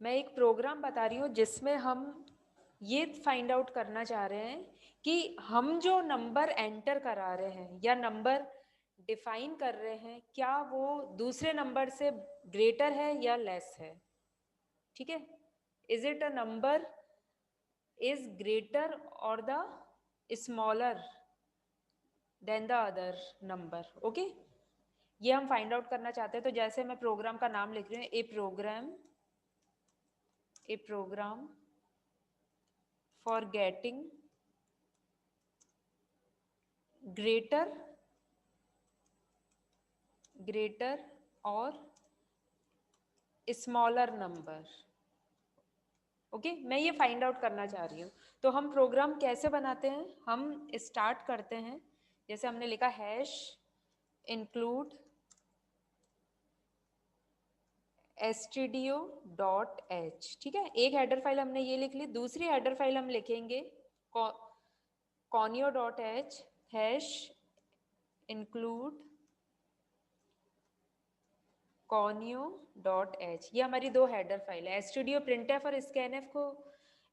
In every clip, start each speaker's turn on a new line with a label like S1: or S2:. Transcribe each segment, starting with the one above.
S1: मैं एक प्रोग्राम बता रही हूँ जिसमें हम ये फाइंड आउट करना चाह रहे हैं कि हम जो नंबर एंटर करा रहे हैं या नंबर डिफाइन कर रहे हैं क्या वो दूसरे नंबर से ग्रेटर है या लेस है। ठीक है, is it a number is greater और the smaller than the other number. Okay, ये हम फाइंड आउट करना चाहते हैं। तो जैसे मैं प्रोग्राम का नाम लिख रही हूँ, ए प्रोग्राम फॉर गेटिंग ग्रेटर और स्मॉलर नंबर। ओके, मैं ये फाइंड आउट करना चाह रही हूँ। तो हम प्रोग्राम कैसे बनाते हैं, हम स्टार्ट करते हैं जैसे हमने लिखा हैश इंक्लूड stdio.h। ठीक है, एक हेडर फाइल हमने ये लिख ली। दूसरी हेडर फाइल हम लिखेंगे conio.h हैश इंक्लूड conio.h। ये हमारी दो हेडर फाइल है। stdio printf और scanf को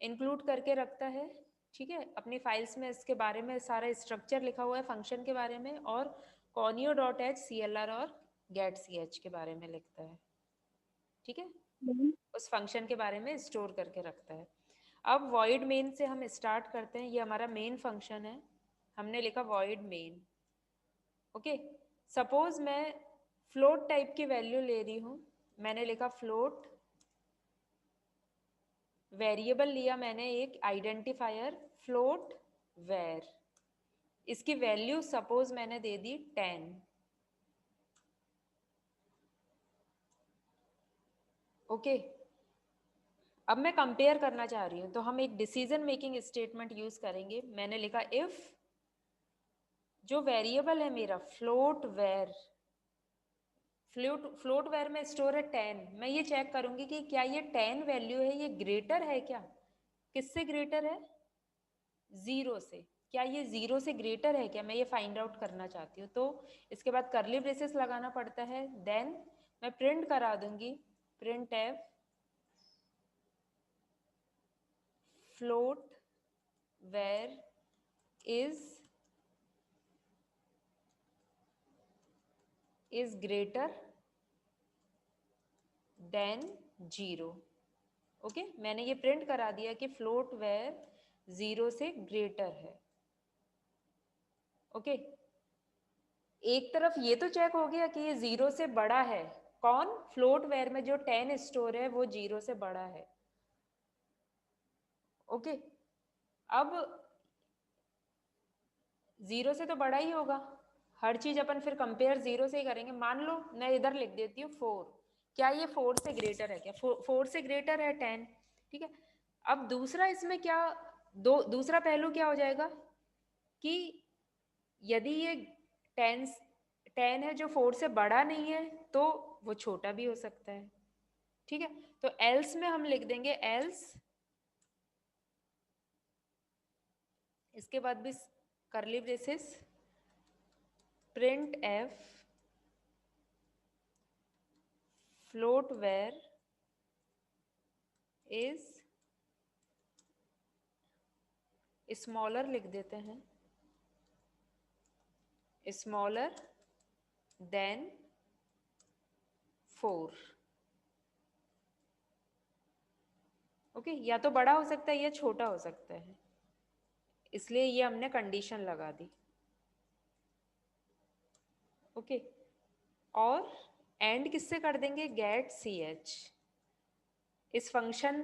S1: इंक्लूड करके रखता है। ठीक है, अपनी फाइल्स में इसके बारे में सारा स्ट्रक्चर लिखा हुआ है फंक्शन के बारे में, और conio.h clr और getch के बारे में लिखता है। ठीक है, उस फंक्शन के बारे में स्टोर करके रखता है। अब void main से हम स्टार्ट करते हैं। ये हमारा मेन फंक्शन है। हमने लिखा void main। ओके, सपोज मैं फ्लोट टाइप की वैल्यू ले रही हूँ। मैंने लिखा फ्लोट, वेरिएबल लिया मैंने एक आइडेंटिफायर फ्लोट वेर, इसकी वैल्यू सपोज मैंने दे दी 10। ओके, अब मैं कंपेयर करना चाह रही हूँ तो हम एक डिसीजन मेकिंग स्टेटमेंट यूज करेंगे। मैंने लिखा इफ जो वेरिएबल है मेरा फ्लोट वेर, फ्लोट वेर में स्टोर है 10, मैं ये चेक करूंगी कि क्या ये 10 वैल्यू है ये ग्रेटर है क्या, किससे ग्रेटर है, 0 से। क्या ये 0 से ग्रेटर है क्या, मैं ये फाइंड आउट करना चाहती हूँ। तो इसके बाद करली ब्रेसेस लगाना पड़ता है। देन मैं प्रिंट करा दूंगी printf float var is greater than 0। Okay, मैंने ये प्रिंट करा दिया कि फ्लोट वेर 0 से ग्रेटर है। ओके, एक तरफ ये तो चेक हो गया कि ये 0 से बड़ा है। कौन, फ्लोट वेर में जो 10 स्टोर है वो 0 से बड़ा है। ओके, अब 0 से तो बड़ा ही होगा, हर चीज अपन फिर कंपेयर 0 से ही करेंगे। मान लो मैं इधर लिख देती हूँ 4, क्या ये 4 से ग्रेटर है क्या, 4 से ग्रेटर है 10। ठीक है, अब दूसरा इसमें क्या, दूसरा पहलू क्या हो जाएगा कि यदि ये 10 10 है जो 4 से बड़ा नहीं है तो वो छोटा भी हो सकता है। ठीक है, तो एल्स में हम लिख देंगे एल्स, इसके बाद भी curly braces printf float var is smaller लिख देते हैं, स्मॉलर देन 4। ओके, या तो बड़ा हो सकता है या छोटा हो सकता है, इसलिए ये हमने कंडीशन लगा दी। ओके, और एंड किससे कर देंगे, गेट सी एच। इस फंक्शन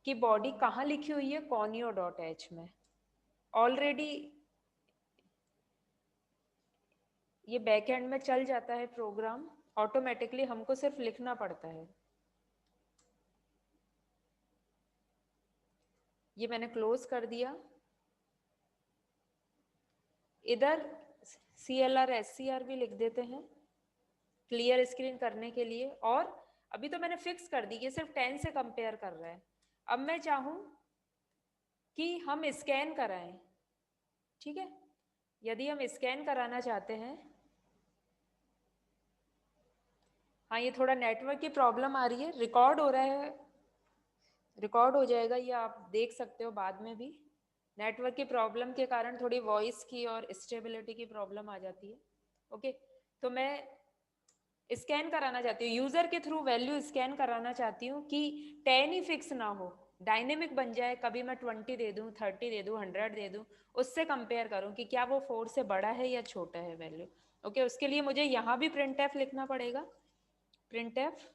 S1: की बॉडी कहाँ लिखी हुई है, conio.h में। ऑलरेडी ये बैक एंड में चल जाता है प्रोग्राम ऑटोमेटिकली, हमको सिर्फ लिखना पड़ता है। ये मैंने क्लोज कर दिया। इधर CLR SCR भी लिख देते हैं क्लियर स्क्रीन करने के लिए। और अभी तो मैंने फिक्स कर दी, ये सिर्फ 10 से कंपेयर कर रहा है। अब मैं चाहूं कि हम स्कैन कराएं। ठीक है, यदि हम स्कैन कराना चाहते हैं, हाँ ये थोड़ा नेटवर्क की प्रॉब्लम आ रही है, रिकॉर्ड हो रहा है रिकॉर्ड हो जाएगा, ये आप देख सकते हो बाद में भी। नेटवर्क की प्रॉब्लम के कारण थोड़ी वॉइस की और स्टेबिलिटी की प्रॉब्लम आ जाती है। ओके, तो मैं स्कैन कराना चाहती हूँ, यूजर के थ्रू वैल्यू स्कैन कराना चाहती हूँ कि 10 ही फिक्स ना हो, डायनेमिक बन जाए। कभी मैं 20 दे दूँ, 30 दे दूँ, 100 दे दूँ, उससे कंपेयर करूँ कि क्या वो 4 से बड़ा है या छोटा है वैल्यू। ओके, उसके लिए मुझे यहाँ भी printf लिखना पड़ेगा। printf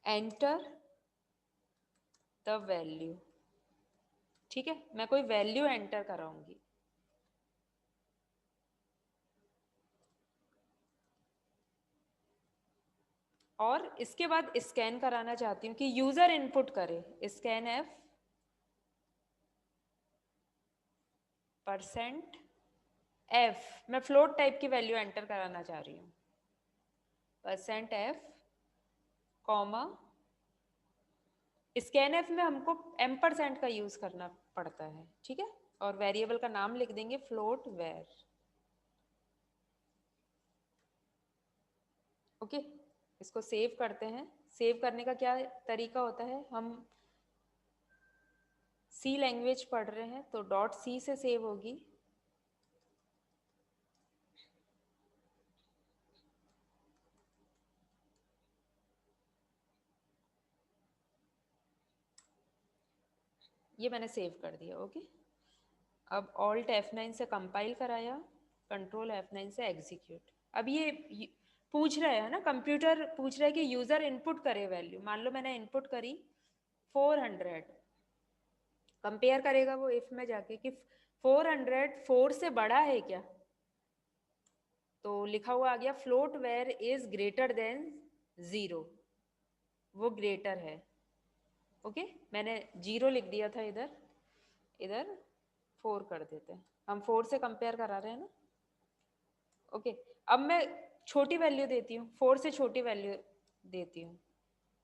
S1: enter the value. ठीक है, मैं कोई वैल्यू एंटर कराऊंगी। और इसके बाद स्कैन कराना चाहती हूँ कि यूजर इनपुट करे, स्कैन एफ परसेंट एफ, मैं फ्लोट टाइप की वैल्यू एंटर कराना चाह रही हूँ, percent F comma, scan F में हमको M% का यूज करना पड़ता है। ठीक है, और वेरिएबल का नाम लिख देंगे फ्लोट वेर। ओके, इसको सेव करते हैं। सेव करने का क्या तरीका होता है, हम सी लैंग्वेज पढ़ रहे हैं तो .c से सेव होगी। ये मैंने सेव कर दिया। ओके, अब Alt F9 से कंपाइल कराया, कंट्रोल F9 से एग्जीक्यूट। अब ये पूछ रहा है ना, कंप्यूटर पूछ रहा है कि यूजर इनपुट करे वैल्यू। मान लो मैंने इनपुट करी 400, कंपेयर करेगा वो इफ में जाके कि 400 4 से बड़ा है क्या, तो लिखा हुआ आ गया float var is greater than 0, वो ग्रेटर है। ओके, मैंने 0 लिख दिया था इधर, इधर 4 कर देते हैं, हम 4 से कंपेयर करा रहे हैं ना। ओके, अब मैं छोटी वैल्यू देती हूँ, 4 से छोटी वैल्यू देती हूँ।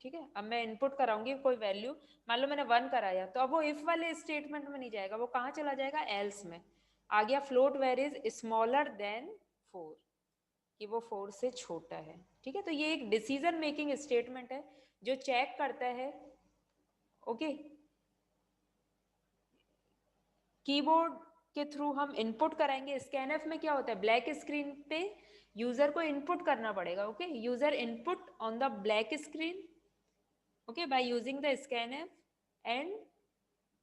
S1: ठीक है, अब मैं इनपुट कराऊंगी कोई वैल्यू, मान लो मैंने 1 कराया, तो अब वो इफ वाले स्टेटमेंट में नहीं जाएगा, वो कहाँ चला जाएगा, एल्स में आ गया। Float var is smaller than 4, कि वो 4 से छोटा है। ठीक है, तो ये एक डिसीजन मेकिंग स्टेटमेंट है जो चेक करता है। ओके, कीबोर्ड के थ्रू हम इनपुट कराएंगे। स्कैनएफ में क्या होता है, ब्लैक स्क्रीन पे यूजर को इनपुट करना पड़ेगा। Okay, user input on the black screen, okay, by using the scanf, and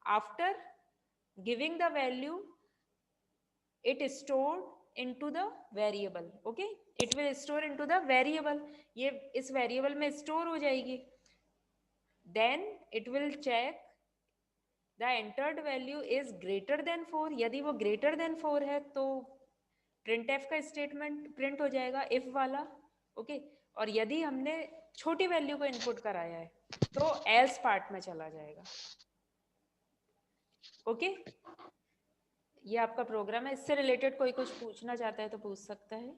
S1: after giving the value it stored into the variable. Okay, it will store into the variable, ये इस variable में store हो जाएगी। then it will check the entered value is greater than 4, यदि वो greater than 4 है तो printf का स्टेटमेंट प्रिंट हो जाएगा, if वाला। ओके, और यदि हमने छोटी वैल्यू को इनपुट कराया है तो else पार्ट में चला जाएगा। ओके, ये आपका प्रोग्राम है। इससे रिलेटेड कोई कुछ पूछना चाहता है तो पूछ सकता है।